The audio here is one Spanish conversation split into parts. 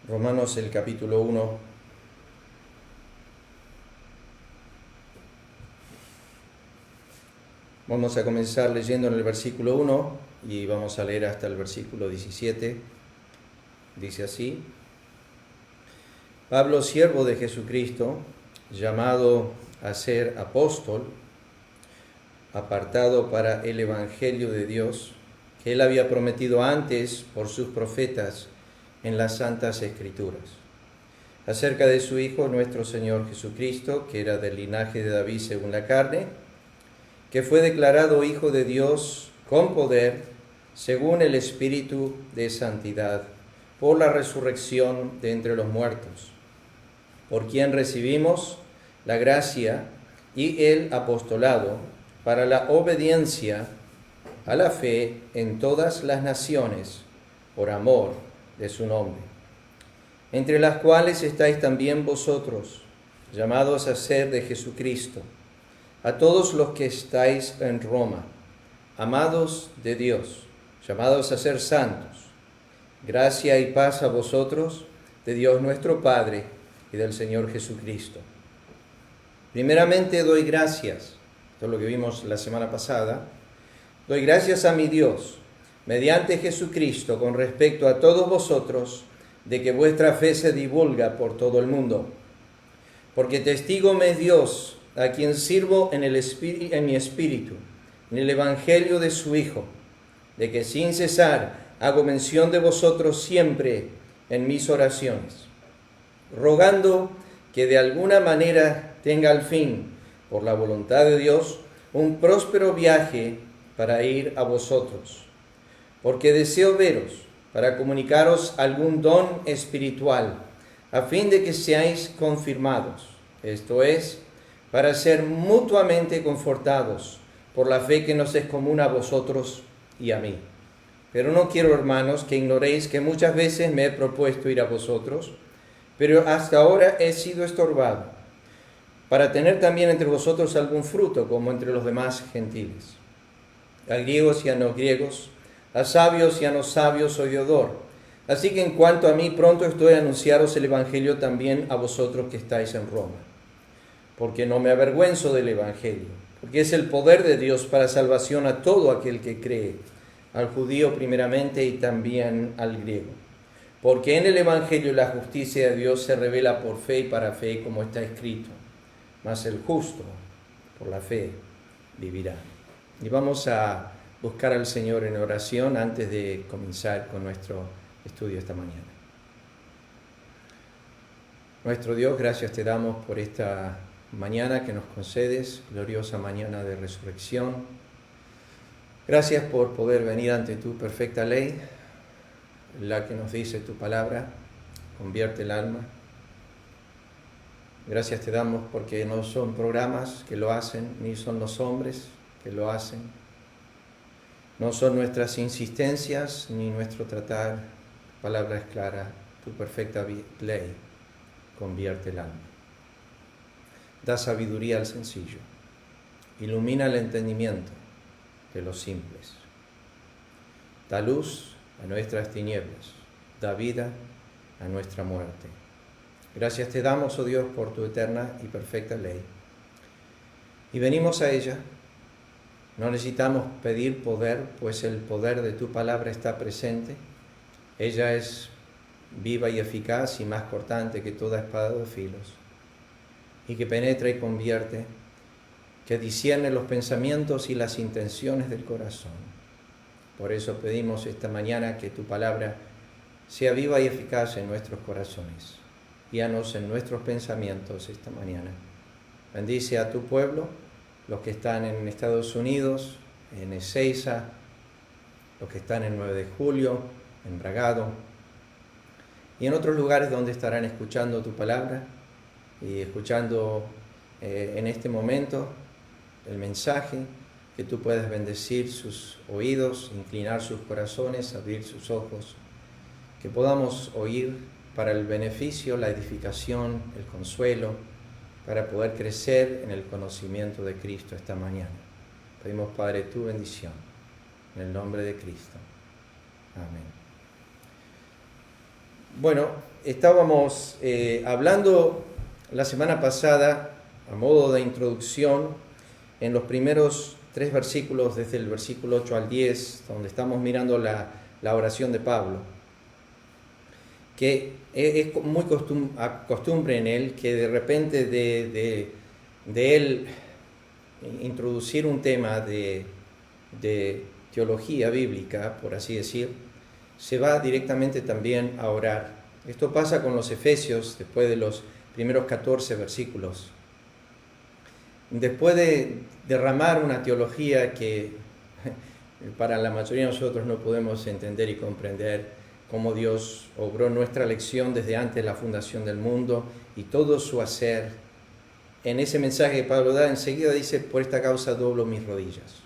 Romanos el capítulo 1. Vamos a comenzar leyendo en el versículo 1 y vamos a leer hasta el versículo 17. Dice así: Pablo, siervo de Jesucristo, llamado a ser apóstol, apartado para el evangelio de Dios, que él había prometido antes por sus profetas en las santas escrituras, acerca de su Hijo nuestro Señor Jesucristo, que era del linaje de David según la carne, que fue declarado Hijo de Dios con poder, según el Espíritu de santidad, por la resurrección de entre los muertos, por quien recibimos la gracia y el apostolado para la obediencia a la fe en todas las naciones, por amor de su nombre, entre las cuales estáis también vosotros, llamados a ser de Jesucristo, a todos los que estáis en Roma, amados de Dios, llamados a ser santos. Gracia y paz a vosotros, de Dios nuestro Padre y del Señor Jesucristo. Primeramente doy gracias, esto es lo que vimos la semana pasada, doy gracias a mi Dios, mediante Jesucristo, con respecto a todos vosotros, de que vuestra fe se divulga por todo el mundo. Porque testigo me es Dios, a quien sirvo en mi espíritu, en el evangelio de su Hijo, de que sin cesar hago mención de vosotros siempre en mis oraciones, rogando que de alguna manera tenga al fin, por la voluntad de Dios, un próspero viaje para ir a vosotros, porque deseo veros para comunicaros algún don espiritual, a fin de que seáis confirmados, esto es, para ser mutuamente confortados por la fe que nos es común a vosotros y a mí. Pero no quiero, hermanos, que ignoréis que muchas veces me he propuesto ir a vosotros, pero hasta ahora he sido estorbado, para tener también entre vosotros algún fruto, como entre los demás gentiles. A griegos y a no griegos, a sabios y a no sabios soy deudor. Así que en cuanto a mí, pronto estoy a anunciaros el evangelio también a vosotros que estáis en Roma. Porque no me avergüenzo del evangelio, porque es el poder de Dios para salvación a todo aquel que cree, al judío primeramente y también al griego. Porque en el evangelio la justicia de Dios se revela por fe y para fe, como está escrito: mas el justo por la fe vivirá. Y vamos a buscar al Señor en oración antes de comenzar con nuestro estudio esta mañana. Nuestro Dios, gracias te damos por esta mañana que nos concedes, gloriosa mañana de resurrección. Gracias por poder venir ante tu perfecta ley, la que nos dice tu palabra, convierte el alma. Gracias te damos porque no son programas que lo hacen, ni son los hombres que lo hacen. No son nuestras insistencias ni nuestro tratar. Tu palabra es clara, tu perfecta ley convierte el alma. Da sabiduría al sencillo, ilumina el entendimiento de los simples. Da luz a nuestras tinieblas, da vida a nuestra muerte. Gracias te damos, oh Dios, por tu eterna y perfecta ley. Y venimos a ella. No necesitamos pedir poder, pues el poder de tu palabra está presente. Ella es viva y eficaz y más cortante que toda espada de filos, y que penetra y convierte, que discierne los pensamientos y las intenciones del corazón. Por eso pedimos esta mañana que tu palabra sea viva y eficaz en nuestros corazones. Guíanos en nuestros pensamientos esta mañana. Bendice a tu pueblo, los que están en Estados Unidos, en Ezeiza, los que están en 9 de julio, en Bragado, y en otros lugares donde estarán escuchando tu palabra y escuchando en este momento el mensaje, que tú puedas bendecir sus oídos, inclinar sus corazones, abrir sus ojos, que podamos oír para el beneficio, la edificación, el consuelo, para poder crecer en el conocimiento de Cristo esta mañana. Pedimos, Padre, tu bendición, en el nombre de Cristo. Amén. Bueno, estábamos hablando la semana pasada, a modo de introducción, en los primeros 3 versículos, desde el versículo 8 al 10, donde estamos mirando la oración de Pablo, que es muy costumbre en él que de repente de él introducir un tema de teología bíblica, por así decir, se va directamente también a orar. Esto pasa con los Efesios después de los primeros 14 versículos. Después de derramar una teología que para la mayoría de nosotros no podemos entender y comprender cómo Dios obró nuestra elección desde antes de la fundación del mundo y todo su hacer, en ese mensaje que Pablo da, enseguida dice: por esta causa doblo mis rodillas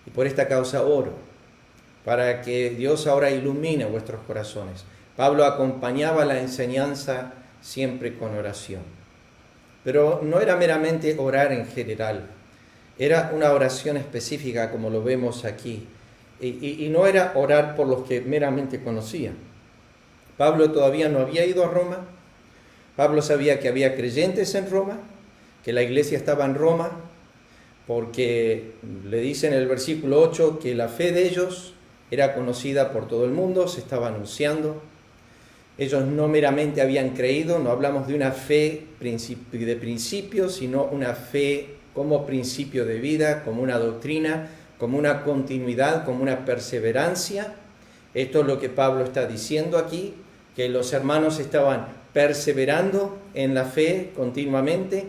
y por esta causa oro, para que Dios ahora ilumine vuestros corazones. Pablo acompañaba la enseñanza siempre con oración. Pero no era meramente orar en general, era una oración específica como lo vemos aquí. Y no era orar por los que meramente conocían. Pablo todavía no había ido a Roma. Pablo sabía que había creyentes en Roma, que la iglesia estaba en Roma, porque le dice en el versículo 8 que la fe de ellos era conocida por todo el mundo, se estaba anunciando. Ellos no meramente habían creído, no hablamos de una fe de principio, sino una fe como principio de vida, como una doctrina, como una continuidad, como una perseverancia. Esto es lo que Pablo está diciendo aquí, que los hermanos estaban perseverando en la fe continuamente.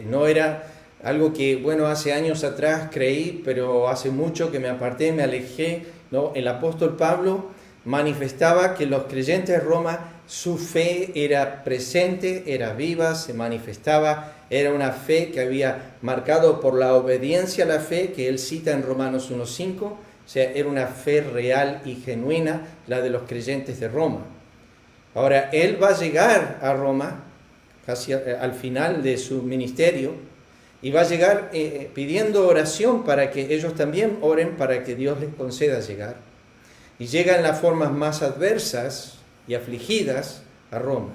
No era algo que, bueno, hace años atrás creí, pero hace mucho que me aparté, me alejé. No, el apóstol Pablo manifestaba que los creyentes de Roma, su fe era presente, era viva, se manifestaba, era una fe que había marcado por la obediencia a la fe, que él cita en Romanos 1:5, o sea, era una fe real y genuina, la de los creyentes de Roma. Ahora, él va a llegar a Roma, casi al final de su ministerio, y va a llegar pidiendo oración para que ellos también oren, para que Dios les conceda llegar. Y llega en las formas más adversas y afligidas a Roma.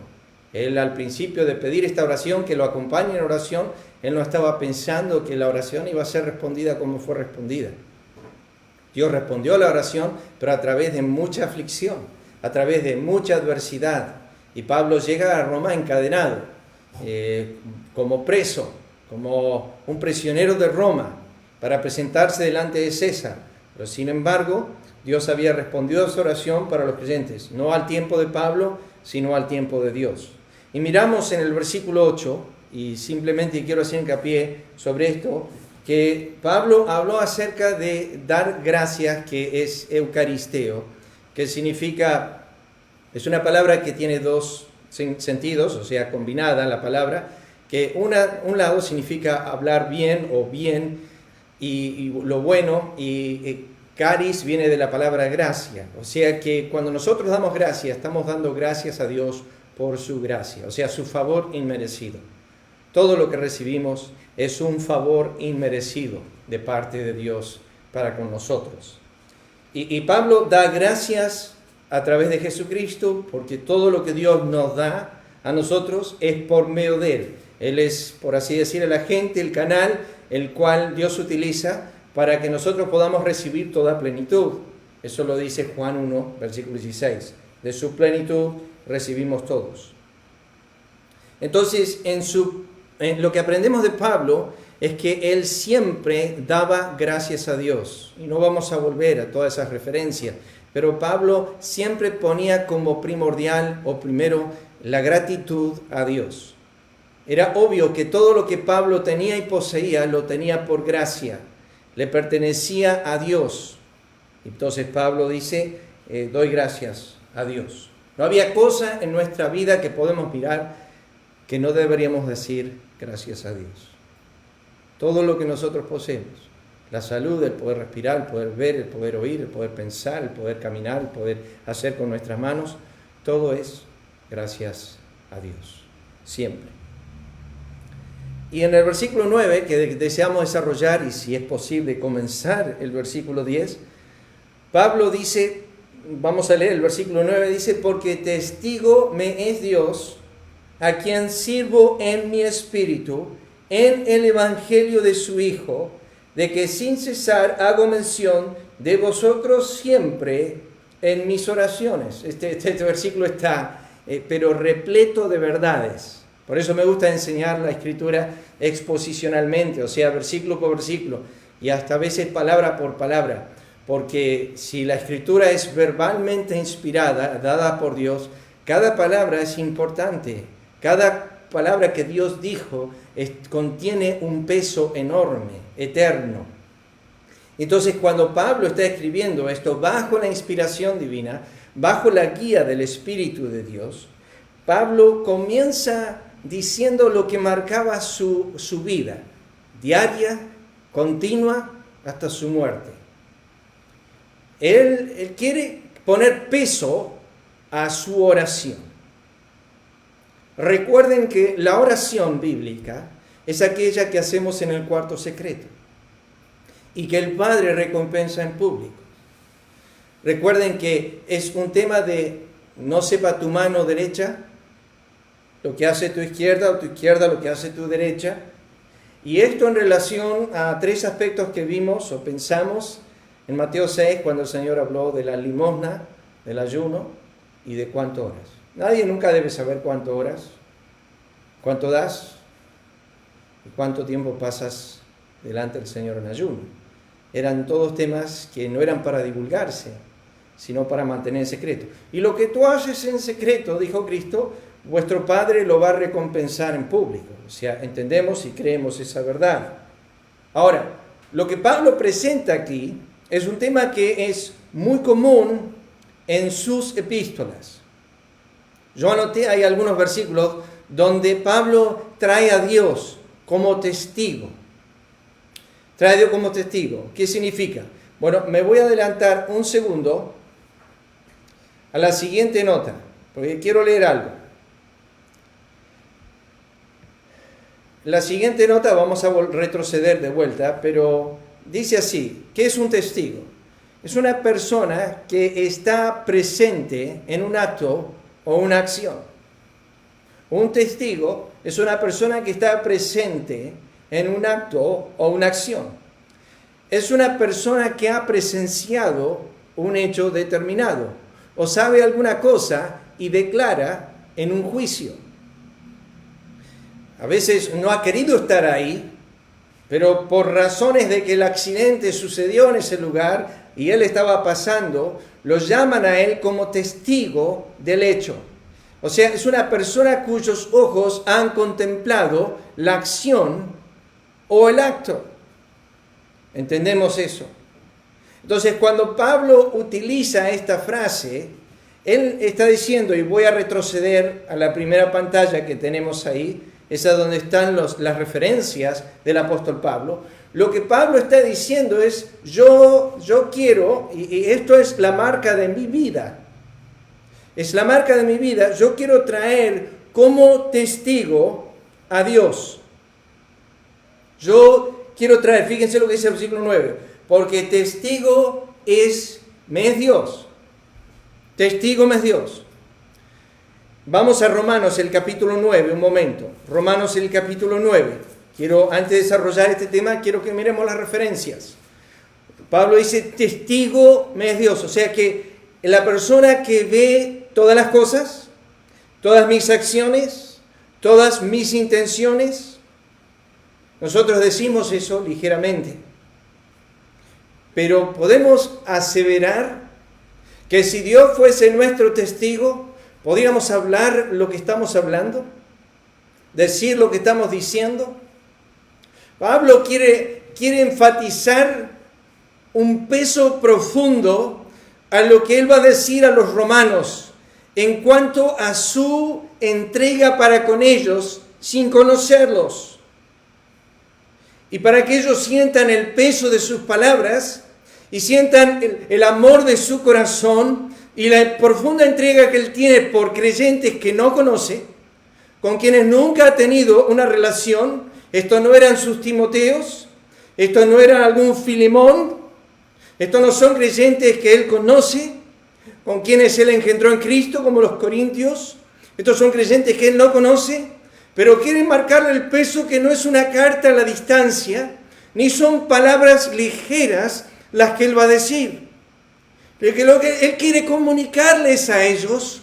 Él, al principio de pedir esta oración, que lo acompañe en oración, él no estaba pensando que la oración iba a ser respondida como fue respondida. Dios respondió a la oración, pero a través de mucha aflicción, a través de mucha adversidad. Y Pablo llega a Roma encadenado, como preso, como un prisionero de Roma, para presentarse delante de César. Pero sin embargo, Dios había respondido a su oración para los creyentes, no al tiempo de Pablo, sino al tiempo de Dios. Y miramos en el versículo 8, y simplemente quiero hacer hincapié sobre esto, que Pablo habló acerca de dar gracias, que es eucaristeo, que significa, es una palabra que tiene 2 sentidos, o sea, combinada la palabra, que un lado significa hablar bien o bien, y lo bueno, y caris viene de la palabra gracia, o sea que cuando nosotros damos gracia, estamos dando gracias a Dios por su gracia, o sea, su favor inmerecido. Todo lo que recibimos es un favor inmerecido de parte de Dios para con nosotros. Y Pablo da gracias a través de Jesucristo, porque todo lo que Dios nos da a nosotros es por medio de Él. Él es, por así decir, el agente, el canal, el cual Dios utiliza para que nosotros podamos recibir toda plenitud. Eso lo dice Juan 1, versículo 16. De su plenitud recibimos todos. Entonces, en lo que aprendemos de Pablo es que él siempre daba gracias a Dios. Y no vamos a volver a todas esas referencias. Pero Pablo siempre ponía como primordial o primero la gratitud a Dios. Era obvio que todo lo que Pablo tenía y poseía lo tenía por gracia. Le pertenecía a Dios. Entonces Pablo dice, doy gracias a Dios. No había cosa en nuestra vida que podemos mirar que no deberíamos decir gracias a Dios. Todo lo que nosotros poseemos, la salud, el poder respirar, el poder ver, el poder oír, el poder pensar, el poder caminar, el poder hacer con nuestras manos, todo es gracias a Dios, siempre. Y en el versículo 9, que deseamos desarrollar, y si es posible comenzar el versículo 10, Pablo dice, vamos a leer el versículo 9, dice, porque testigo me es Dios, a quien sirvo en mi espíritu, en el evangelio de su Hijo, de que sin cesar hago mención de vosotros siempre en mis oraciones. Este versículo está, pero repleto de verdades. Por eso me gusta enseñar la Escritura exposicionalmente, o sea, versículo por versículo, y hasta a veces palabra por palabra, porque si la Escritura es verbalmente inspirada, dada por Dios, cada palabra es importante. Cada palabra que Dios dijo contiene un peso enorme, eterno. Entonces, cuando Pablo está escribiendo esto bajo la inspiración divina, bajo la guía del Espíritu de Dios, Pablo comienza diciendo lo que marcaba su vida, diaria, continua, hasta su muerte. Él quiere poner peso a su oración. Recuerden que la oración bíblica es aquella que hacemos en el cuarto secreto y que el Padre recompensa en público. Recuerden que es un tema de no sepa tu mano derecha lo que hace tu izquierda o tu izquierda lo que hace tu derecha. Y esto en relación a tres aspectos que vimos o pensamos en Mateo 6 cuando el Señor habló de la limosna, del ayuno y de cuánto oras. Nadie nunca debe saber cuánto oras, cuánto das y cuánto tiempo pasas delante del Señor en ayuno. Eran todos temas que no eran para divulgarse, sino para mantener en secreto. Y lo que tú haces en secreto, dijo Cristo, vuestro Padre lo va a recompensar en público. O sea, entendemos y creemos esa verdad. Ahora, lo que Pablo presenta aquí es un tema que es muy común en sus epístolas. Yo anoté, hay algunos versículos donde Pablo trae a Dios como testigo. Trae a Dios como testigo. ¿Qué significa? Bueno, me voy a adelantar un segundo a la siguiente nota, porque quiero leer algo. La siguiente nota vamos a retroceder de vuelta, pero dice así, ¿qué es un testigo? Es una persona que está presente en un acto o una acción. Un testigo es una persona que está presente en un acto o una acción. Es una persona que ha presenciado un hecho determinado o sabe alguna cosa y declara en un juicio. A veces no ha querido estar ahí, pero por razones de que el accidente sucedió en ese lugar y él estaba pasando, lo llaman a él como testigo del hecho. O sea, es una persona cuyos ojos han contemplado la acción o el acto. ¿Entendemos eso? Entonces, cuando Pablo utiliza esta frase, él está diciendo, y voy a retroceder a la primera pantalla que tenemos ahí, esa donde están las referencias del apóstol Pablo. Lo que Pablo está diciendo es, yo quiero, y esto es la marca de mi vida, es la marca de mi vida, yo quiero traer como testigo a Dios. Yo quiero traer, fíjense lo que dice el versículo 9, porque testigo me es Dios. Testigo me es Dios. Vamos a Romanos, el capítulo 9, un momento. Romanos, el capítulo 9. Antes de desarrollar este tema, quiero que miremos las referencias. Pablo dice, testigo me es Dios. O sea que la persona que ve todas las cosas, todas mis acciones, todas mis intenciones, nosotros decimos eso ligeramente. Pero podemos aseverar que si Dios fuese nuestro testigo, ¿podríamos hablar lo que estamos hablando? ¿Decir lo que estamos diciendo? Pablo quiere enfatizar un peso profundo a lo que él va a decir a los romanos en cuanto a su entrega para con ellos sin conocerlos. Y para que ellos sientan el peso de sus palabras y sientan el amor de su corazón y la profunda entrega que él tiene por creyentes que no conoce, con quienes nunca ha tenido una relación. Estos no eran sus Timoteos, estos no eran algún Filemón, estos no son creyentes que él conoce, con quienes Él engendró en Cristo, como los corintios. Estos son creyentes que Él no conoce, pero quieren marcarle el peso que no es una carta a la distancia, ni son palabras ligeras las que Él va a decir. Lo que Él quiere comunicarles a ellos,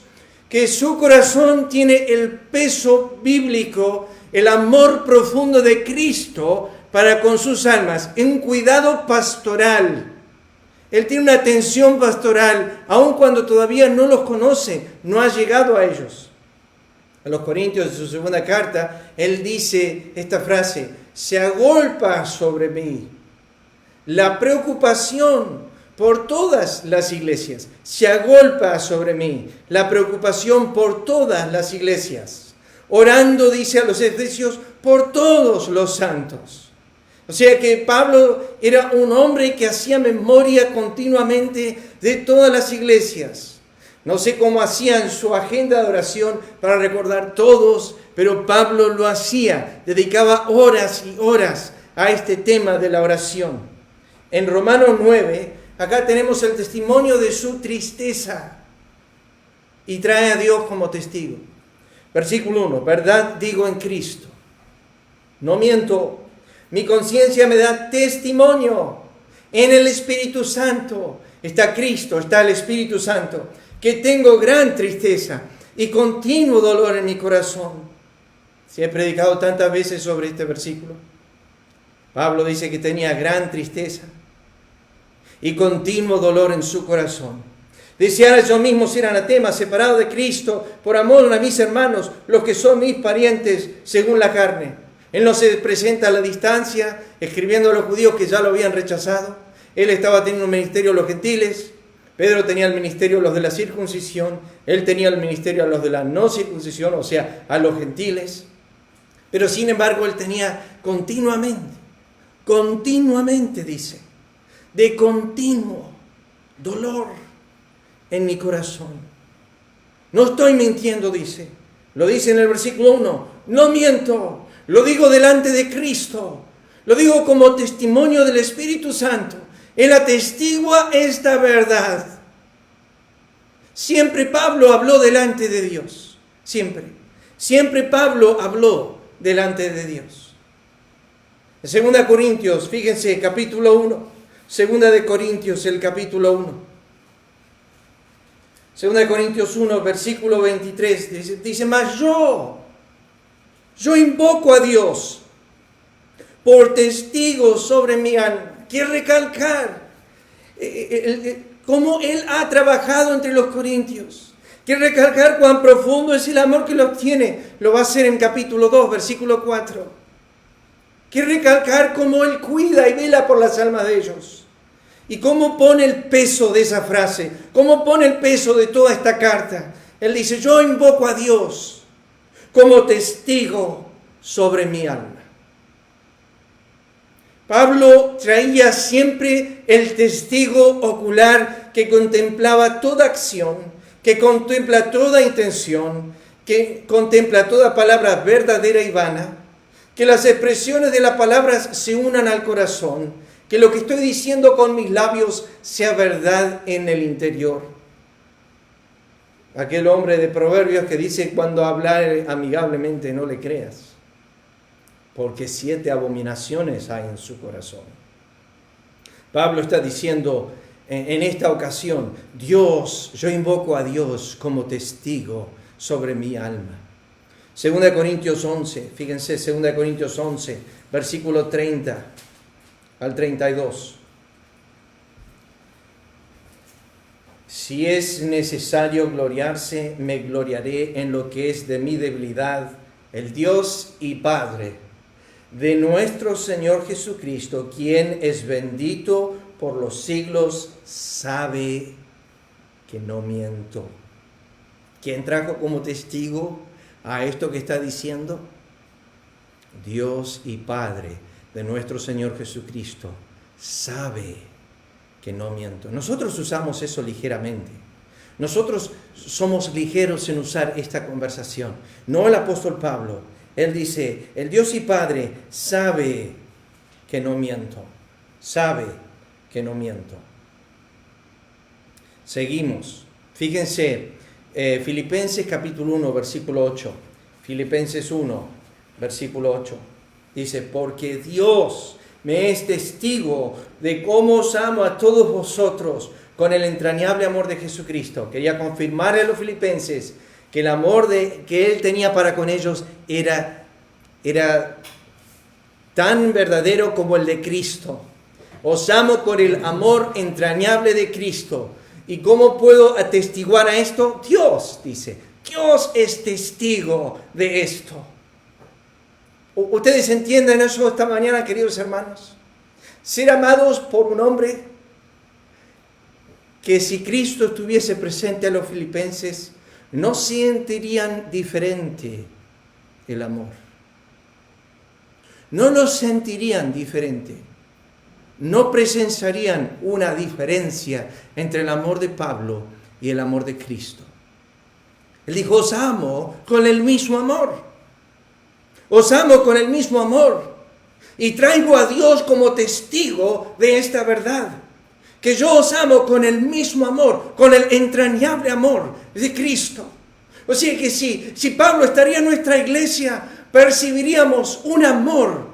que su corazón tiene el peso bíblico, el amor profundo de Cristo para con sus almas, en cuidado pastoral. Él tiene una atención pastoral, aun cuando todavía no los conoce, no ha llegado a ellos. A los Corintios, en su segunda carta, Él dice esta frase: se agolpa sobre mí la preocupación por todas las iglesias. Se agolpa sobre mí la preocupación por todas las iglesias. Orando, dice a los Efesios, por todos los santos. O sea que Pablo era un hombre que hacía memoria continuamente de todas las iglesias. No sé cómo hacía en su agenda de oración para recordar todos, pero Pablo lo hacía. Dedicaba horas y horas a este tema de la oración. En Romanos 9, acá tenemos el testimonio de su tristeza y trae a Dios como testigo. Versículo 1, verdad digo en Cristo, no miento, mi conciencia me da testimonio en el Espíritu Santo. Está Cristo, está el Espíritu Santo, que tengo gran tristeza y continuo dolor en mi corazón. Si he predicado tantas veces sobre este versículo. Pablo dice que tenía gran tristeza y continuo dolor en su corazón. Deseara yo mismo ser anatema, separado de Cristo, por amor a mis hermanos, los que son mis parientes según la carne. Él no se presenta a la distancia, escribiendo a los judíos que ya lo habían rechazado. Él estaba teniendo un ministerio a los gentiles. Pedro tenía el ministerio a los de la circuncisión. Él tenía el ministerio a los de la no circuncisión, o sea, a los gentiles. Pero sin embargo, él tenía continuamente, dice, de continuo dolor en mi corazón. No estoy mintiendo, dice. Lo dice en el versículo 1. No miento, lo digo delante de Cristo. Lo digo como testimonio del Espíritu Santo. Él atestigua esta verdad. Siempre Pablo habló delante de Dios. Siempre Pablo habló delante de Dios. En 2 Corintios, fíjense, capítulo 1. 2 de Corintios, el capítulo 1. 2 Corintios 1, versículo 23, dice, mas yo invoco a Dios por testigo sobre mi alma. Quiero recalcar cómo Él ha trabajado entre los corintios. Quiero recalcar cuán profundo es el amor que los tiene. Lo va a hacer en capítulo 2, versículo 4. Quiero recalcar cómo Él cuida y vela por las almas de ellos. Y cómo pone el peso de esa frase, cómo pone el peso de toda esta carta. Él dice, yo invoco a Dios como testigo sobre mi alma. Pablo traía siempre el testigo ocular que contemplaba toda acción, que contempla toda intención, que contempla toda palabra verdadera y vana, que las expresiones de las palabras se unan al corazón, que lo que estoy diciendo con mis labios sea verdad en el interior. Aquel hombre de Proverbios que dice, cuando hablar amigablemente no le creas, porque 7 abominaciones hay en su corazón. Pablo está diciendo en esta ocasión, yo invoco a Dios como testigo sobre mi alma. 2 Corintios 11, fíjense, 2 Corintios 11, versículo 30 al 32. Si es necesario gloriarse, me gloriaré en lo que es de mi debilidad. El Dios y Padre de nuestro Señor Jesucristo, quien es bendito por los siglos, sabe que no miento. ¿Quién trajo como testigo a esto que está diciendo? Dios y Padre de nuestro Señor Jesucristo sabe que no miento. Nosotros usamos eso ligeramente. Nosotros somos ligeros en usar esta conversación. No el apóstol Pablo. Él dice, el Dios y Padre sabe que no miento. Sabe que no miento. Seguimos. Fíjense, Filipenses capítulo 1, versículo 8. Filipenses 1, versículo 8. Dice, porque Dios me es testigo de cómo os amo a todos vosotros con el entrañable amor de Jesucristo. Quería confirmar a los filipenses que el amor que Él tenía para con ellos era tan verdadero como el de Cristo. Os amo con el amor entrañable de Cristo. ¿Y cómo puedo atestiguar a esto? Dios, dice. Dios es testigo de esto. ¿Ustedes entienden eso esta mañana, queridos hermanos? Ser amados por un hombre que si Cristo estuviese presente a los filipenses, no sentirían diferente el amor. No lo sentirían diferente. No presenciarían una diferencia entre el amor de Pablo y el amor de Cristo. Él dijo, os amo con el mismo amor. Os amo con el mismo amor. Y traigo a Dios como testigo de esta verdad. Que yo os amo con el mismo amor, con el entrañable amor de Cristo. O sea que si Pablo estaría en nuestra iglesia, percibiríamos un amor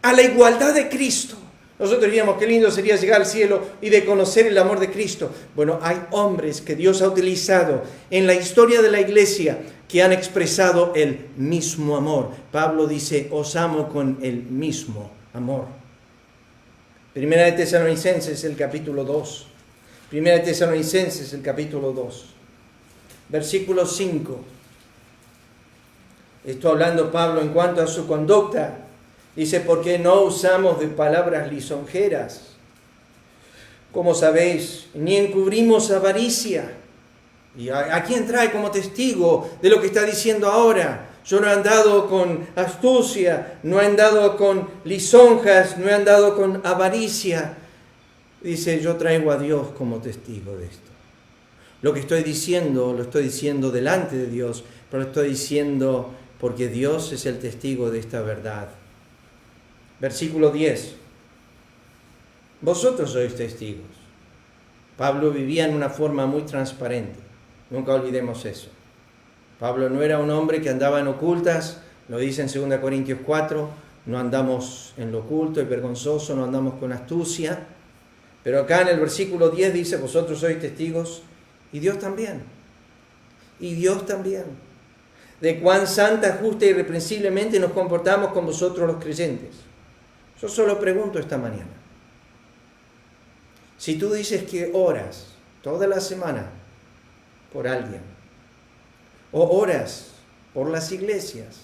a la igualdad de Cristo. Nosotros diríamos, qué lindo sería llegar al cielo y de conocer el amor de Cristo. Bueno, hay hombres que Dios ha utilizado en la historia de la iglesia que han expresado el mismo amor. Pablo dice, os amo con el mismo amor. Primera de Tesalonicenses, el capítulo 2. Primera de Tesalonicenses, el capítulo 2. Versículo 5. Esto hablando Pablo en cuanto a su conducta. Dice, porque no usamos de palabras lisonjeras, como sabéis, ni encubrimos avaricia. ¿Y a quién trae como testigo de lo que está diciendo ahora? Yo no he andado con astucia, no he andado con lisonjas, no he andado con avaricia. Dice, yo traigo a Dios como testigo de esto. Lo que estoy diciendo, lo estoy diciendo delante de Dios, pero lo estoy diciendo porque Dios es el testigo de esta verdad. Versículo 10. Vosotros sois testigos. Pablo vivía en una forma muy transparente. Nunca olvidemos eso. Pablo no era un hombre que andaba en ocultas, lo dice en 2 Corintios 4, no andamos en lo oculto y vergonzoso, no andamos con astucia. Pero acá en el versículo 10 dice, vosotros sois testigos y Dios también. Y Dios también. De cuán santa, justa y irreprensiblemente nos comportamos con vosotros los creyentes. Yo solo pregunto esta mañana. Si tú dices que oras toda la semana por alguien, o oras por las iglesias,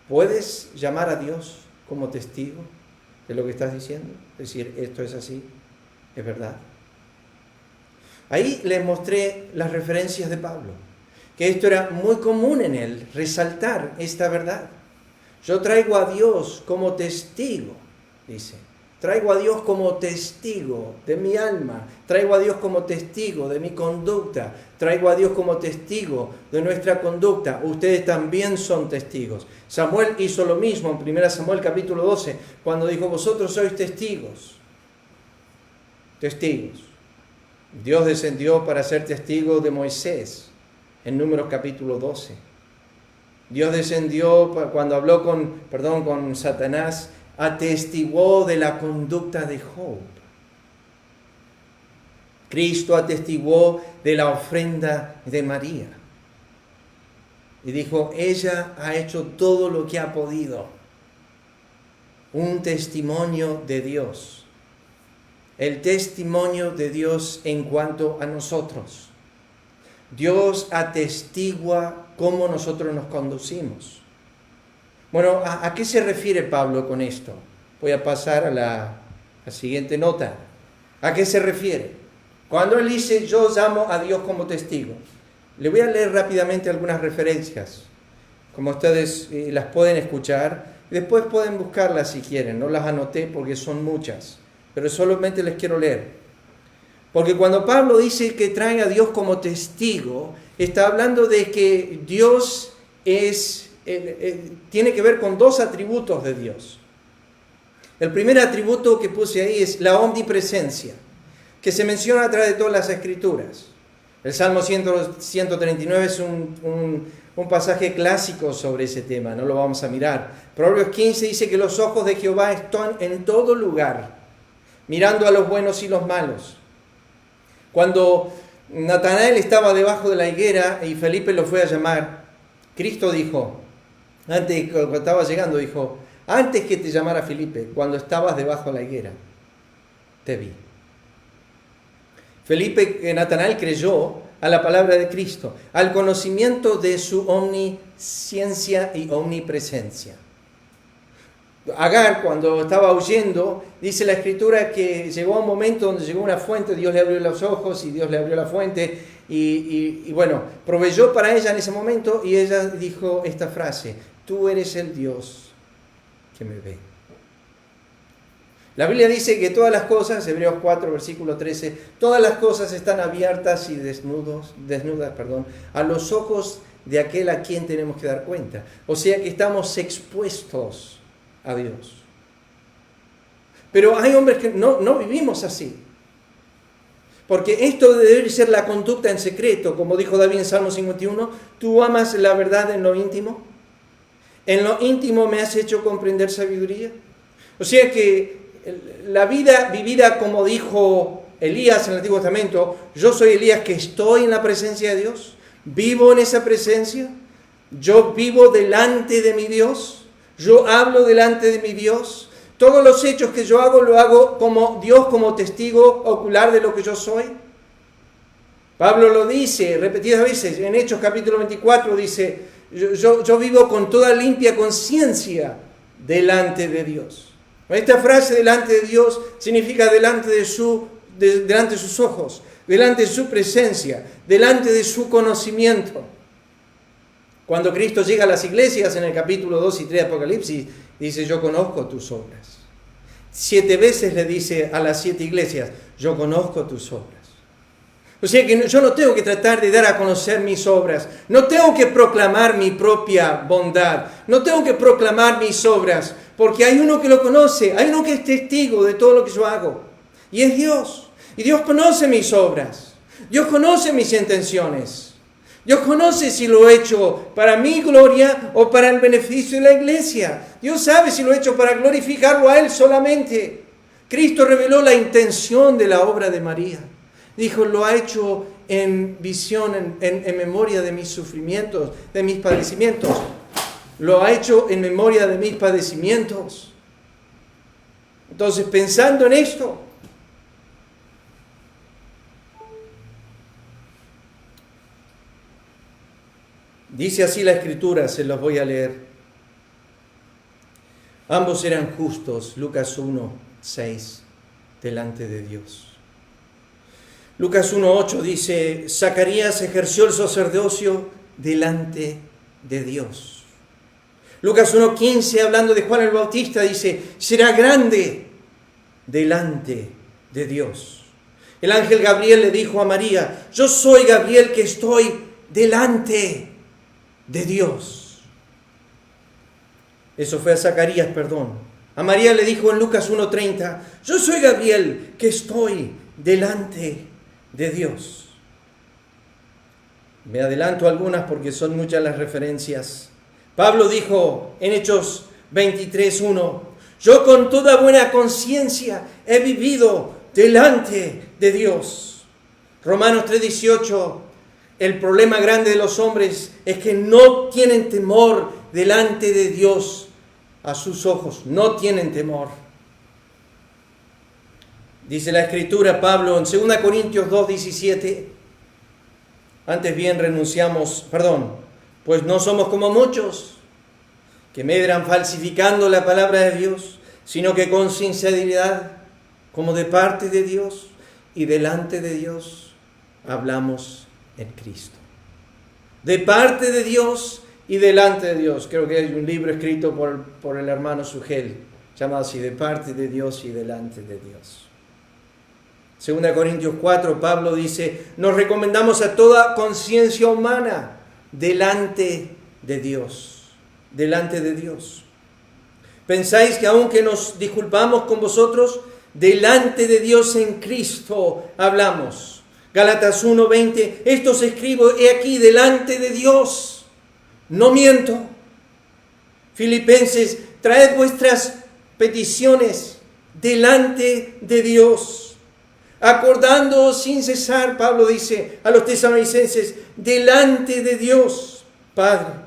¿puedes llamar a Dios como testigo de lo que estás diciendo? Es decir, esto es así, es verdad. Ahí les mostré las referencias de Pablo, que esto era muy común en él, resaltar esta verdad. Yo traigo a Dios como testigo, dice. Traigo a Dios como testigo de mi alma. Traigo a Dios como testigo de mi conducta. Traigo a Dios como testigo de nuestra conducta. Ustedes también son testigos. Samuel hizo lo mismo en 1 Samuel capítulo 12, cuando dijo, vosotros sois testigos. Testigos. Dios descendió para ser testigo de Moisés en Números capítulo 12. Dios descendió cuando habló con Satanás, atestiguó de la conducta de Job. Cristo atestiguó de la ofrenda de María. Y dijo, ella ha hecho todo lo que ha podido. Un testimonio de Dios. El testimonio de Dios en cuanto a nosotros. Dios atestigua cómo nosotros nos conducimos. Bueno, ¿a qué se refiere Pablo con esto? Voy a pasar a la siguiente nota. ¿A qué se refiere? Cuando él dice, yo llamo a Dios como testigo. Le voy a leer rápidamente algunas referencias, como ustedes las pueden escuchar. Después pueden buscarlas si quieren. No las anoté porque son muchas, pero solamente les quiero leer. Porque cuando Pablo dice que trae a Dios como testigo, está hablando de que Dios tiene que ver con dos atributos de Dios. El primer atributo que puse ahí es la omnipresencia, que se menciona a través de todas las Escrituras. El Salmo 139 es un pasaje clásico sobre ese tema, no lo vamos a mirar. Proverbios 15 dice que los ojos de Jehová están en todo lugar, mirando a los buenos y los malos. Cuando Natanael estaba debajo de la higuera y Felipe lo fue a llamar, Cristo dijo, cuando estaba llegando, dijo, antes que te llamara Felipe, cuando estabas debajo de la higuera, te vi. Natanael creyó a la palabra de Cristo, al conocimiento de su omnisciencia y omnipresencia. Agar, cuando estaba huyendo, dice la Escritura que llegó a un momento donde llegó una fuente, Dios le abrió los ojos y Dios le abrió la fuente y bueno, proveyó para ella en ese momento y ella dijo esta frase, tú eres el Dios que me ve. La Biblia dice que todas las cosas, Hebreos 4, versículo 13, todas las cosas están abiertas y desnudas, a los ojos de aquel a quien tenemos que dar cuenta. O sea que estamos expuestos a Dios. Pero hay hombres que no vivimos así. Porque esto debe ser la conducta en secreto, como dijo David en Salmo 51, tú amas la verdad en lo íntimo. En lo íntimo me has hecho comprender sabiduría. O sea que la vida vivida como dijo Elías en el Antiguo Testamento, yo soy Elías que estoy en la presencia de Dios, vivo en esa presencia, yo vivo delante de mi Dios, yo hablo delante de mi Dios, todos los hechos que yo hago, lo hago como Dios, como testigo ocular de lo que yo soy. Pablo lo dice repetidas veces, en Hechos capítulo 24 dice, yo vivo con toda limpia conciencia delante de Dios. Esta frase delante de Dios significa delante de sus ojos, delante de su presencia, delante de su conocimiento. Cuando Cristo llega a las iglesias en el capítulo 2 y 3 de Apocalipsis, dice, yo conozco tus obras. 7 veces le dice a las 7 iglesias, yo conozco tus obras. O sea que yo no tengo que tratar de dar a conocer mis obras, no tengo que proclamar mi propia bondad, no tengo que proclamar mis obras, porque hay uno que lo conoce, hay uno que es testigo de todo lo que yo hago, y es Dios. Y Dios conoce mis obras, Dios conoce mis intenciones, Dios conoce si lo he hecho para mi gloria o para el beneficio de la iglesia. Dios sabe si lo he hecho para glorificarlo a Él solamente. Cristo reveló la intención de la obra de María. Dijo, lo ha hecho en visión, en memoria de mis sufrimientos, de mis padecimientos. Lo ha hecho en memoria de mis padecimientos. Entonces, pensando en esto, dice así la Escritura, se los voy a leer. Ambos eran justos, Lucas 1, 6, delante de Dios. Lucas 1:8 dice, Zacarías ejerció el sacerdocio delante de Dios. Lucas 1:15, hablando de Juan el Bautista, dice, será grande delante de Dios. El ángel Gabriel le dijo a María, yo soy Gabriel que estoy delante de Dios. Eso fue a Zacarías, perdón. A María le dijo en Lucas 1:30, yo soy Gabriel que estoy delante de Dios. Me adelanto algunas porque son muchas las referencias. Pablo dijo en Hechos 23:1, yo con toda buena conciencia he vivido delante de Dios. Romanos 3:18, el problema grande de los hombres es que no tienen temor delante de Dios a sus ojos, no tienen temor. Dice la Escritura, Pablo, en 2 Corintios 2:17, antes bien pues no somos como muchos que medran falsificando la palabra de Dios, sino que con sinceridad, como de parte de Dios y delante de Dios, hablamos en Cristo. De parte de Dios y delante de Dios. Creo que hay un libro escrito por el hermano Sugel, llamado así, de parte de Dios y delante de Dios. 2 Corintios 4, Pablo dice, nos recomendamos a toda conciencia humana delante de Dios. Delante de Dios. ¿Pensáis que aunque nos disculpamos con vosotros, delante de Dios en Cristo hablamos? Gálatas 1:20, esto os escribo, he aquí delante de Dios, no miento. Filipenses, traed vuestras peticiones delante de Dios, acordándoos sin cesar, Pablo dice a los tesalonicenses, delante de Dios, Padre.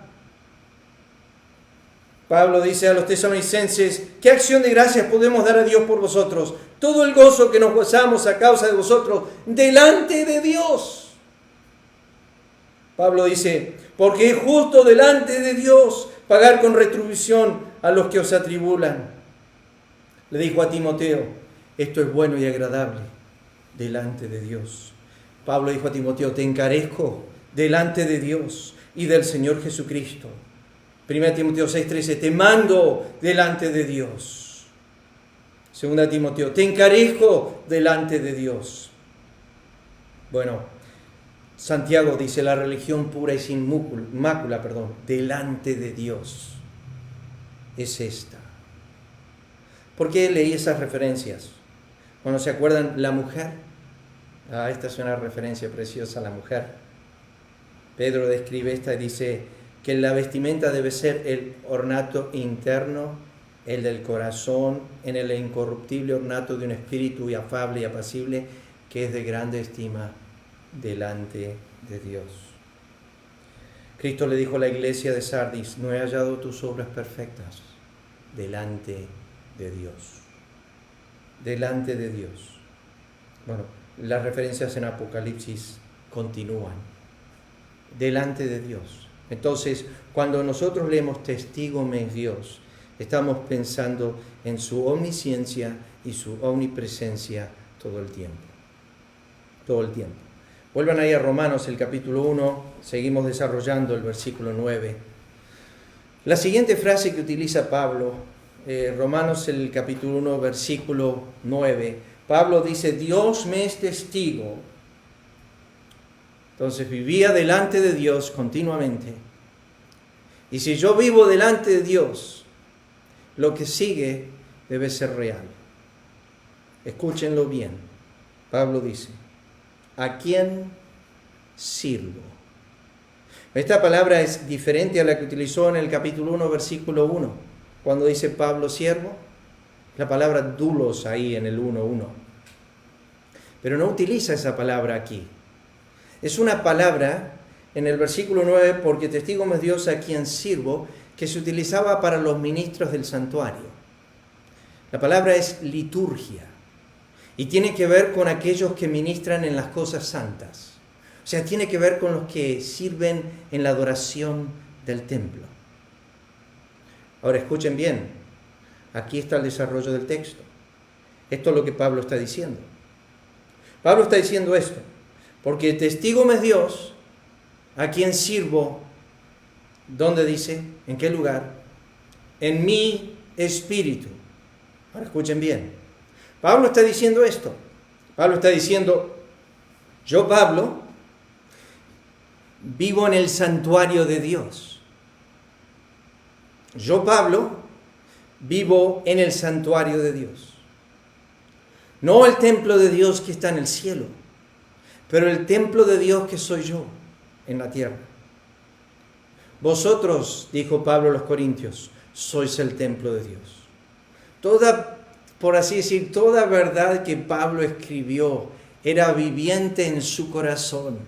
Pablo dice a los tesalonicenses, ¿qué acción de gracias podemos dar a Dios por vosotros? Todo el gozo que nos gozamos a causa de vosotros, delante de Dios. Pablo dice, porque es justo delante de Dios pagar con retribución a los que os atribulan. Le dijo a Timoteo, esto es bueno y agradable delante de Dios. Pablo dijo a Timoteo, te encarezco delante de Dios y del Señor Jesucristo. 1 Timoteo 6:13, te mando delante de Dios. 2 Timoteo, te encarezco delante de Dios. Bueno, Santiago dice, la religión pura y sin mácula, delante de Dios es esta. ¿Por qué leí esas referencias? Cuando se acuerdan, la mujer. Esta es una referencia preciosa a la mujer. Pedro describe esta y dice que la vestimenta debe ser el ornato interno, el del corazón, en el incorruptible ornato de un espíritu afable y apacible, que es de grande estima delante de Dios. Cristo le dijo a la iglesia de Sardis, no he hallado tus obras perfectas delante de Dios. Delante de Dios. Bueno, las referencias en Apocalipsis continúan. Delante de Dios. Entonces, cuando nosotros leemos testigo me es Dios, estamos pensando en su omnisciencia y su omnipresencia todo el tiempo. Todo el tiempo. Vuelvan ahí a Romanos, el capítulo 1, seguimos desarrollando el versículo 9. La siguiente frase que utiliza Pablo, Romanos, el capítulo 1, versículo 9, Pablo dice, Dios me es testigo. Entonces vivía delante de Dios continuamente. Y si yo vivo delante de Dios, lo que sigue debe ser real. Escúchenlo bien. Pablo dice, ¿a quién sirvo? Esta palabra es diferente a la que utilizó en el capítulo 1, versículo 1. Cuando dice Pablo siervo, la palabra doulos ahí en el 1:1. Pero no utiliza esa palabra aquí. Es una palabra en el versículo 9, porque testigo me es Dios a quien sirvo, que se utilizaba para los ministros del santuario. La palabra es liturgia y tiene que ver con aquellos que ministran en las cosas santas. O sea, tiene que ver con los que sirven en la adoración del templo. Ahora escuchen bien, aquí está el desarrollo del texto. Esto es lo que Pablo está diciendo. Pablo está diciendo esto. Porque testigo me es Dios, a quien sirvo, ¿dónde dice? ¿En qué lugar? En mi espíritu. Ahora escuchen bien. Pablo está diciendo esto. Pablo está diciendo, yo Pablo, vivo en el santuario de Dios. Yo Pablo, vivo en el santuario de Dios. No el templo de Dios que está en el cielo, pero el templo de Dios que soy yo en la tierra. Vosotros, dijo Pablo a los Corintios, sois el templo de Dios. Toda, por así decir, toda verdad que Pablo escribió era viviente en su corazón.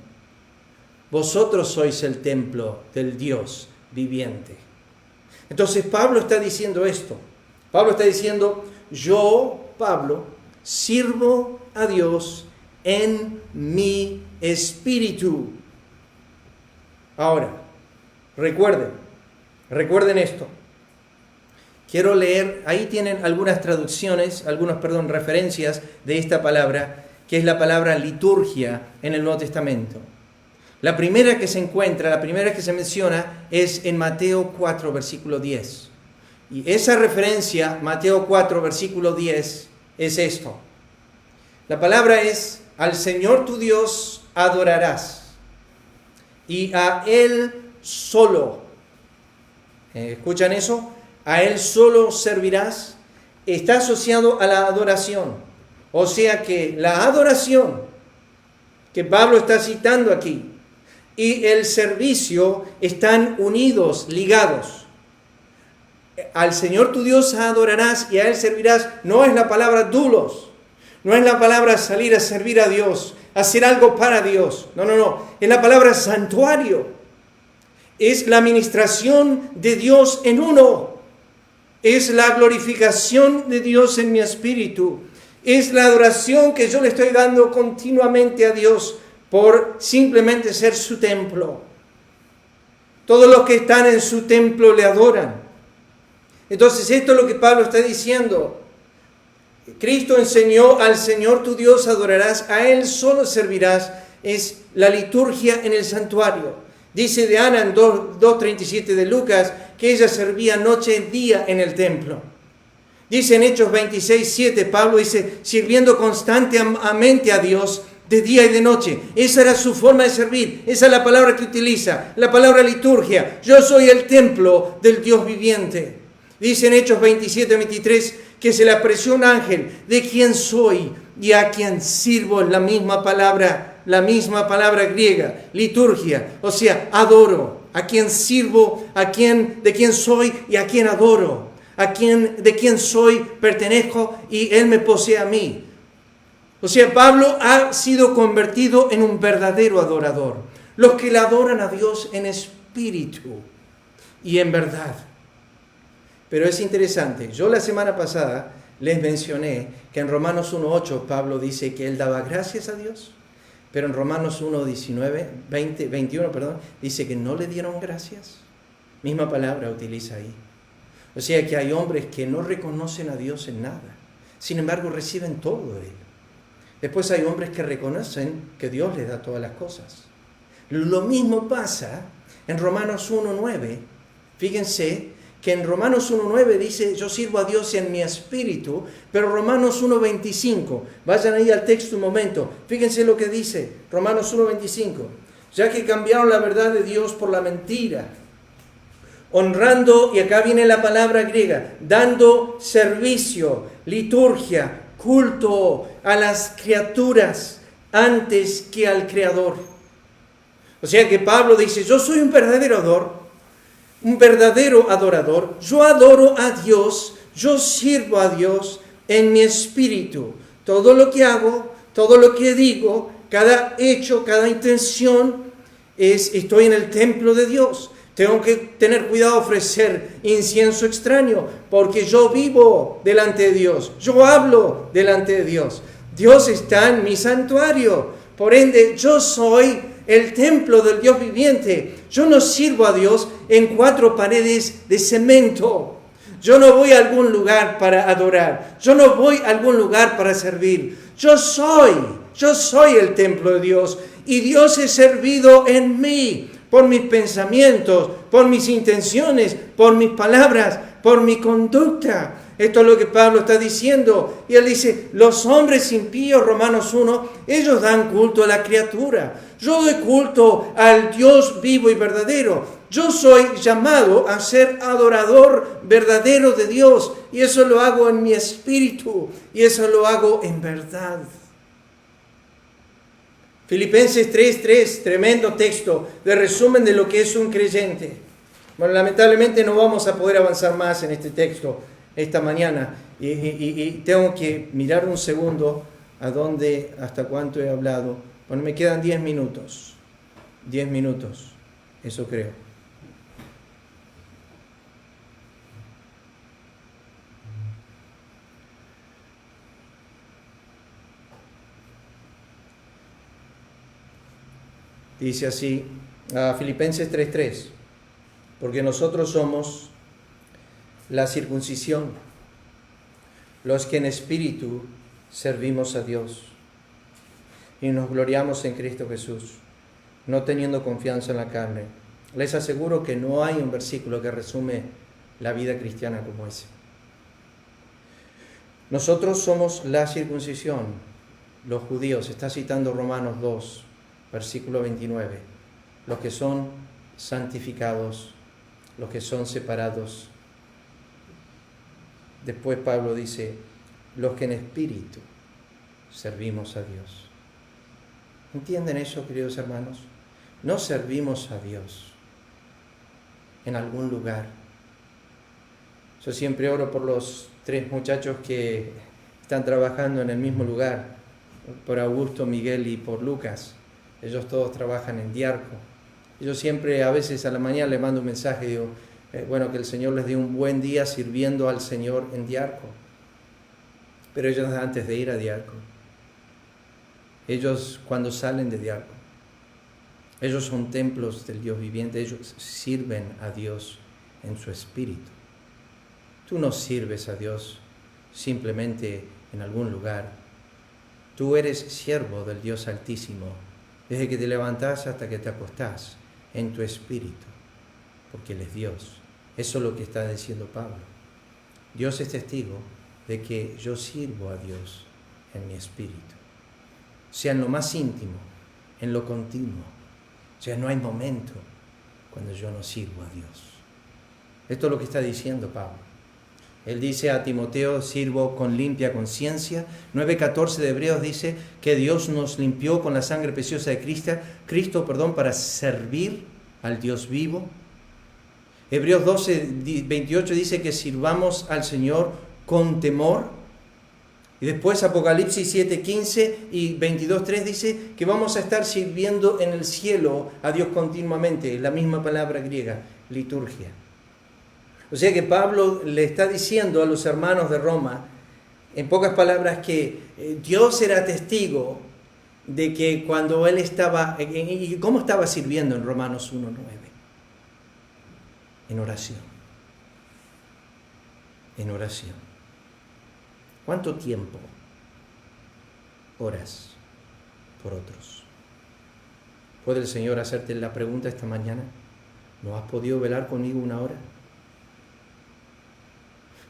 Vosotros sois el templo del Dios viviente. Entonces Pablo está diciendo esto. Pablo está diciendo, yo, Pablo, sirvo a Dios en mi espíritu. Ahora, recuerden esto. Quiero leer, ahí tienen algunas traducciones, referencias de esta palabra, que es la palabra liturgia en el Nuevo Testamento. La primera que se encuentra, la primera que se menciona es en Mateo 4, versículo 10. Y esa referencia, Mateo 4, versículo 10, es esto. La palabra es, al Señor tu Dios adorarás, y a Él solo. ¿Escuchan eso? A Él solo servirás. Está asociado a la adoración. O sea que la adoración que Pablo está citando aquí y el servicio están unidos, ligados. Al Señor tu Dios adorarás y a Él servirás. No es la palabra doulos, no es la palabra salir a servir a Dios, hacer algo para Dios. No. Es la palabra santuario. Es la administración de Dios en uno. Es la glorificación de Dios en mi espíritu. Es la adoración que yo le estoy dando continuamente a Dios por simplemente ser su templo. Todos los que están en su templo le adoran. Entonces esto es lo que Pablo está diciendo. Cristo enseñó: al Señor tu Dios adorarás, a Él solo servirás. Es la liturgia en el santuario. Dice de Ana en 2:37 de Lucas que ella servía noche y día en el templo. Dice en Hechos 26:7, Pablo dice, sirviendo constantemente a Dios de día y de noche. Esa era su forma de servir. Esa es la palabra que utiliza, la palabra liturgia. Yo soy el templo del Dios viviente. Dice en Hechos 27:23 que se le apareció un ángel, de quien soy y a quien sirvo. Es la misma palabra griega, liturgia. O sea, adoro, a quien sirvo, de quien soy y a quien adoro. De quien soy, pertenezco y Él me posee a mí. O sea, Pablo ha sido convertido en un verdadero adorador. Los que le adoran a Dios en espíritu y en verdad. Pero es interesante, yo la semana pasada les mencioné que en Romanos 1:8 Pablo dice que él daba gracias a Dios, pero en Romanos 1:21 dice que no le dieron gracias. Misma palabra utiliza ahí. O sea que hay hombres que no reconocen a Dios en nada, sin embargo reciben todo de Él. Después hay hombres que reconocen que Dios les da todas las cosas. Lo mismo pasa en Romanos 1:9. Fíjense que en Romanos 1:9 dice, yo sirvo a Dios en mi espíritu, pero Romanos 1:25, vayan ahí al texto un momento, fíjense lo que dice Romanos 1:25, ya que cambiaron la verdad de Dios por la mentira, honrando, y acá viene la palabra griega, dando servicio, liturgia, culto a las criaturas antes que al Creador. O sea que Pablo dice, yo soy un verdadero adorador, yo adoro a Dios, yo sirvo a Dios en mi espíritu. Todo lo que hago, todo lo que digo, cada hecho, cada intención, estoy en el templo de Dios. Tengo que tener cuidado de ofrecer incienso extraño, porque yo vivo delante de Dios, yo hablo delante de Dios. Dios está en mi santuario, por ende yo soy el templo del Dios viviente. Yo no sirvo a Dios en 4 paredes de cemento. Yo no voy a algún lugar para adorar. Yo no voy a algún lugar para servir. Yo soy el templo de Dios. Y Dios es servido en mí por mis pensamientos, por mis intenciones, por mis palabras, por mi conducta. Esto es lo que Pablo está diciendo. Y él dice, los hombres impíos, Romanos 1, ellos dan culto a la criatura. Yo doy culto al Dios vivo y verdadero. Yo soy llamado a ser adorador verdadero de Dios. Y eso lo hago en mi espíritu. Y eso lo hago en verdad. Filipenses 3:3, tremendo texto de resumen de lo que es un creyente. Bueno, lamentablemente no vamos a poder avanzar más en este texto esta mañana. Y tengo que mirar un segundo hasta cuánto he hablado. Bueno, me quedan 10 minutos. 10 minutos, eso creo. Dice así, Filipenses 3:3, porque nosotros somos la circuncisión, los que en espíritu servimos a Dios y nos gloriamos en Cristo Jesús, no teniendo confianza en la carne. Les aseguro que no hay un versículo que resume la vida cristiana como ese. Nosotros somos la circuncisión, los judíos, está citando Romanos 2, versículo 29, los que son santificados, los que son separados. Después Pablo dice, los que en espíritu servimos a Dios. ¿Entienden eso, queridos hermanos? No servimos a Dios en algún lugar. Yo siempre oro por los 3 muchachos que están trabajando en el mismo lugar, por Augusto, Miguel y por Lucas. Ellos todos trabajan en Diarco. Yo siempre, a veces a la mañana les mando un mensaje y digo, bueno, que el Señor les dé un buen día sirviendo al Señor en Diarco. Pero ellos antes de ir a Diarco, ellos cuando salen de Diarco, ellos son templos del Dios viviente, ellos sirven a Dios en su espíritu. Tú no sirves a Dios simplemente en algún lugar. Tú eres siervo del Dios Altísimo, desde que te levantás hasta que te acostás, en tu espíritu, porque Él es Dios. Eso es lo que está diciendo Pablo. Dios es testigo de que yo sirvo a Dios en mi espíritu. Sea en lo más íntimo, en lo continuo. O sea, no hay momento cuando yo no sirvo a Dios. Esto es lo que está diciendo Pablo. Él dice a Timoteo, sirvo con limpia conciencia. 9:14 de Hebreos dice que Dios nos limpió con la sangre preciosa de Cristo, para servir al Dios vivo. Hebreos 12:28 dice que sirvamos al Señor con temor. Y después Apocalipsis 7:15 y 22:3 dice que vamos a estar sirviendo en el cielo a Dios continuamente. La misma palabra griega, liturgia. O sea que Pablo le está diciendo a los hermanos de Roma, en pocas palabras, que Dios era testigo de que cuando él estaba, ¿y cómo estaba sirviendo en Romanos 1:9? En oración. En oración. ¿Cuánto tiempo oras por otros? ¿Puede el Señor hacerte la pregunta esta mañana? ¿No has podido velar conmigo una hora?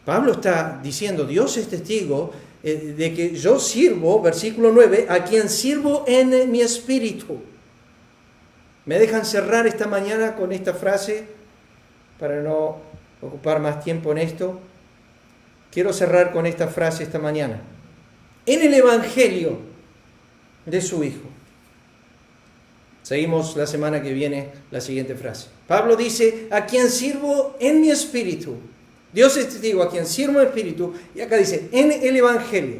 Pablo está diciendo, Dios es testigo de que yo sirvo, versículo 9, a quien sirvo en mi espíritu. ¿Me dejan cerrar esta mañana con esta frase para no ocupar más tiempo en esto? Quiero cerrar con esta frase esta mañana. En el Evangelio de su Hijo. Seguimos la semana que viene la siguiente frase. Pablo dice, a quien sirvo en mi espíritu. Dios es testigo, a quien sirvo en espíritu. Y acá dice, en el Evangelio.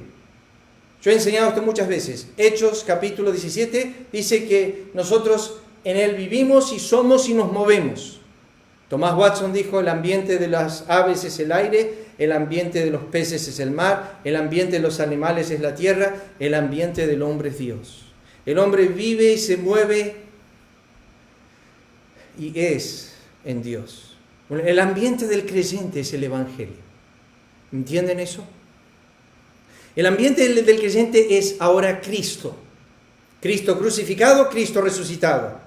Yo he enseñado esto muchas veces. Hechos, capítulo 17, dice que nosotros en él vivimos y somos y nos movemos. Tomás Watson dijo, el ambiente de las aves es el aire, el ambiente de los peces es el mar, el ambiente de los animales es la tierra, el ambiente del hombre es Dios. El hombre vive y se mueve y es en Dios. El ambiente del creyente es el Evangelio. ¿Entienden eso? El ambiente del creyente es ahora Cristo. Cristo crucificado, Cristo resucitado.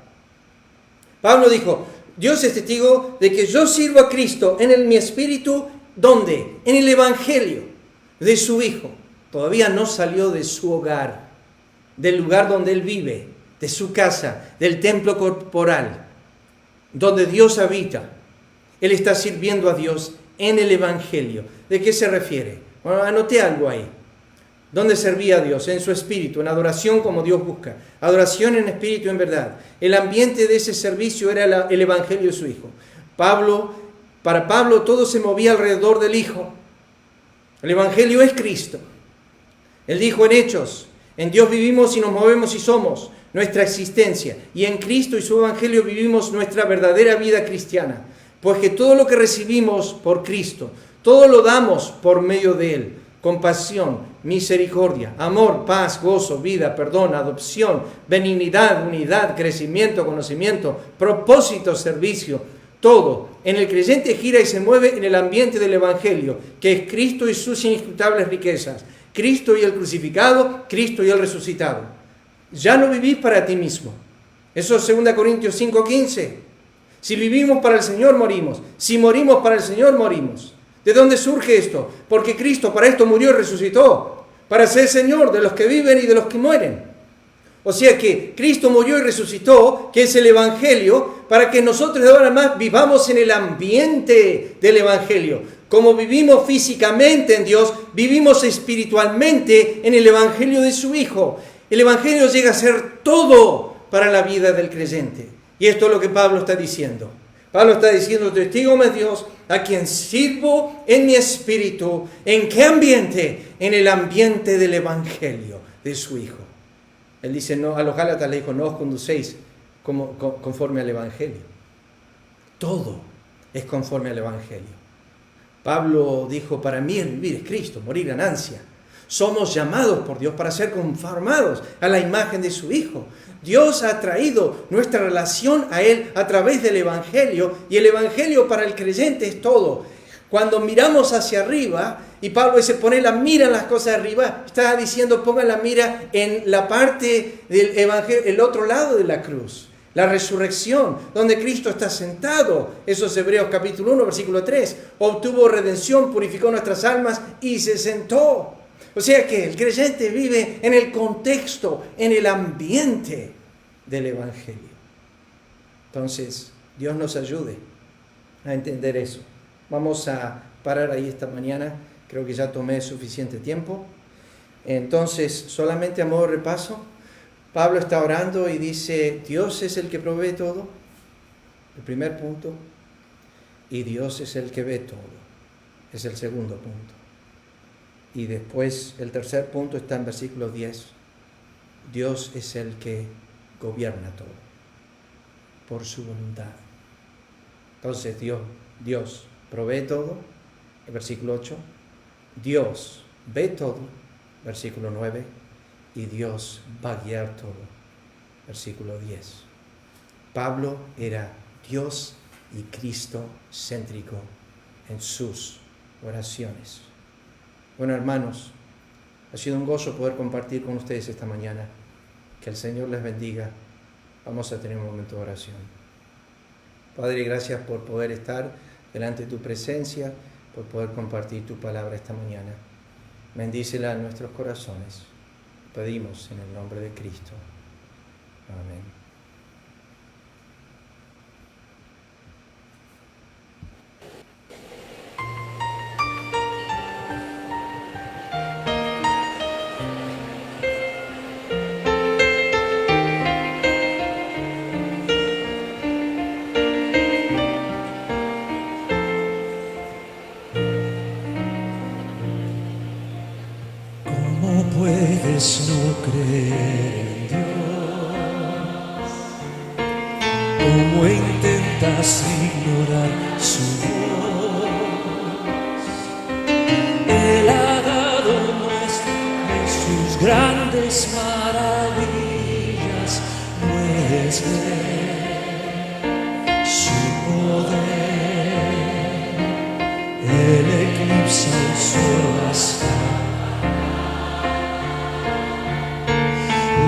Pablo dijo, Dios es testigo de que yo sirvo a Cristo en mi espíritu, ¿dónde? En el Evangelio de su Hijo. Todavía no salió de su hogar, del lugar donde él vive, de su casa, del templo corporal, donde Dios habita. Él está sirviendo a Dios en el Evangelio. ¿De qué se refiere? Bueno, anoté algo ahí. ¿Dónde servía a Dios? En su espíritu, en adoración como Dios busca. Adoración en espíritu y en verdad. El ambiente de ese servicio era el Evangelio de su Hijo. Para Pablo todo se movía alrededor del Hijo. El Evangelio es Cristo. Él dijo en Hechos, en Dios vivimos y nos movemos y somos nuestra existencia. Y en Cristo y su Evangelio vivimos nuestra verdadera vida cristiana. Pues que todo lo que recibimos por Cristo, todo lo damos por medio de Él. Compasión, misericordia, amor, paz, gozo, vida, perdón, adopción, benignidad, unidad, crecimiento, conocimiento, propósito, servicio. Todo en el creyente gira y se mueve en el ambiente del Evangelio, que es Cristo y sus inescrutables riquezas. Cristo y el crucificado, Cristo y el resucitado. Ya no vivís para ti mismo. Eso es 2 Corintios 5:15. Si vivimos para el Señor, morimos. Si morimos para el Señor, morimos. ¿De dónde surge esto? Porque Cristo para esto murió y resucitó. Para ser Señor de los que viven y de los que mueren. O sea que Cristo murió y resucitó, que es el Evangelio, para que nosotros de ahora más vivamos en el ambiente del Evangelio. Como vivimos físicamente en Dios, vivimos espiritualmente en el Evangelio de su Hijo. El Evangelio llega a ser todo para la vida del creyente. Y esto es lo que Pablo está diciendo. Pablo está diciendo, testígame Dios, a quien sirvo en mi espíritu. ¿En qué ambiente? En el ambiente del Evangelio de su Hijo. Él dice, no, a los Gálatas le dijo, no os conducéis conforme al Evangelio. Todo es conforme al Evangelio. Pablo dijo, para mí el vivir es Cristo, morir ganancia. Somos llamados por Dios para ser conformados a la imagen de su Hijo. Dios ha traído nuestra relación a Él a través del Evangelio, y el Evangelio para el creyente es todo. Cuando miramos hacia arriba, y Pablo dice, poner la mira en las cosas de arriba, está diciendo, pongan la mira en la parte del Evangelio, el otro lado de la cruz. La resurrección, donde Cristo está sentado. Eso es Hebreos capítulo 1, versículo 3. Obtuvo redención, purificó nuestras almas y se sentó. O sea que el creyente vive en el contexto, en el ambiente del Evangelio. Entonces, Dios nos ayude a entender eso. Vamos a parar ahí esta mañana. Creo que ya tomé suficiente tiempo. Entonces, solamente a modo de repaso, Pablo está orando y dice, Dios es el que provee todo, el primer punto, y Dios es el que ve todo, es el segundo punto. Y después el tercer punto está en versículo 10, Dios es el que gobierna todo, por su voluntad. Entonces Dios provee todo, el versículo 8, Dios ve todo, versículo 9, y Dios va a guiar todo. Versículo 10. Pablo era Dios y Cristo céntrico en sus oraciones. Bueno, hermanos, ha sido un gozo poder compartir con ustedes esta mañana. Que el Señor les bendiga. Vamos a tener un momento de oración. Padre, gracias por poder estar delante de tu presencia, por poder compartir tu palabra esta mañana. Bendícela en nuestros corazones. Pedimos en el nombre de Cristo. Amén. Puedes no creer en Dios, como intentas ignorar su voz. Él ha dado muestra de sus grandes maravillas, puedes ver su poder. Él eclipsa el sol hasta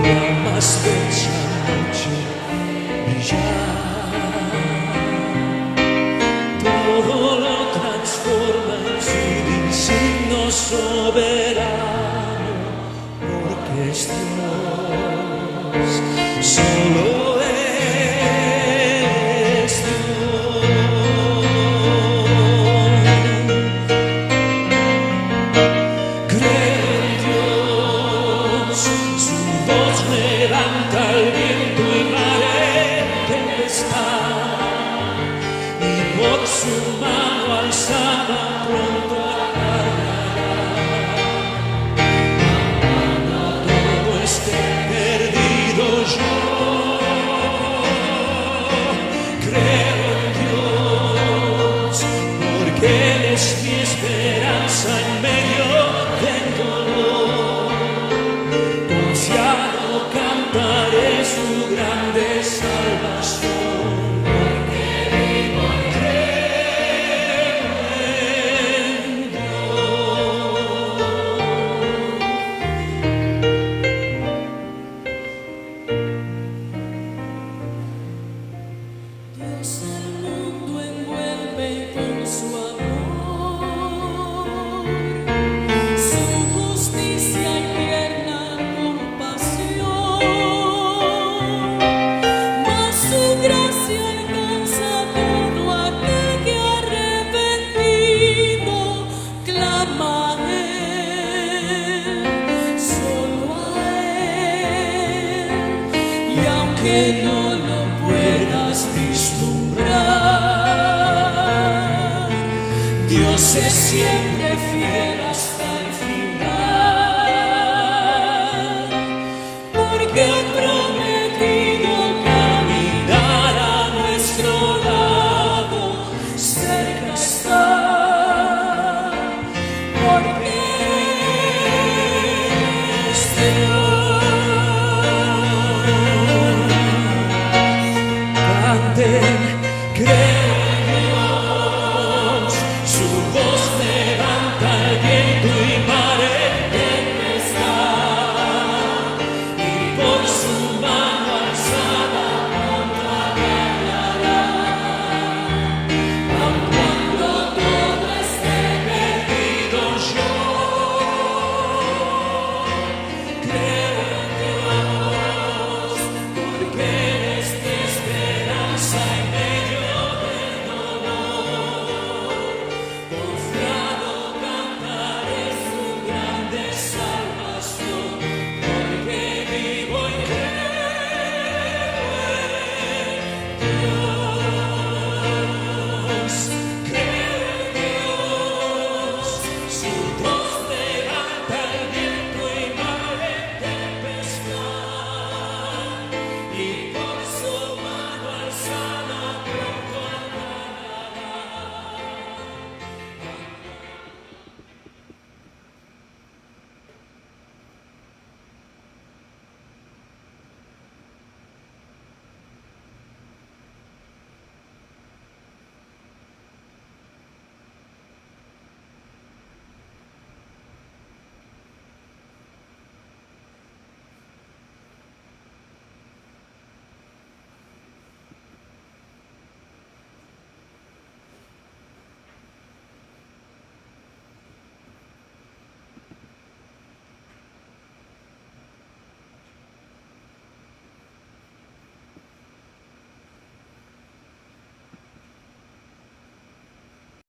la más bella noche brillar. Todo lo transforma en su designio soberano, porque es Dios, solo es Dios. Creo en Dios, su voz levanta el viento y marea tempestad, y por su mano alzada pronto acabará. Cuando todo esté perdido yo creo en Dios, porque Él es mi esperanza en medio del dolor. Confiado cantaré su grande salvación, porque vivo creo en Dios el mundo envuelve con su amor, su justicia y tierna compasión, mas su gracia alcanza todo aquel que arrepentido clama a Él, solo a Él. es siempre fiel hasta el final, porque ha prometido caminar a nuestro lado, cerca está, porque es Dios. Canten, creen.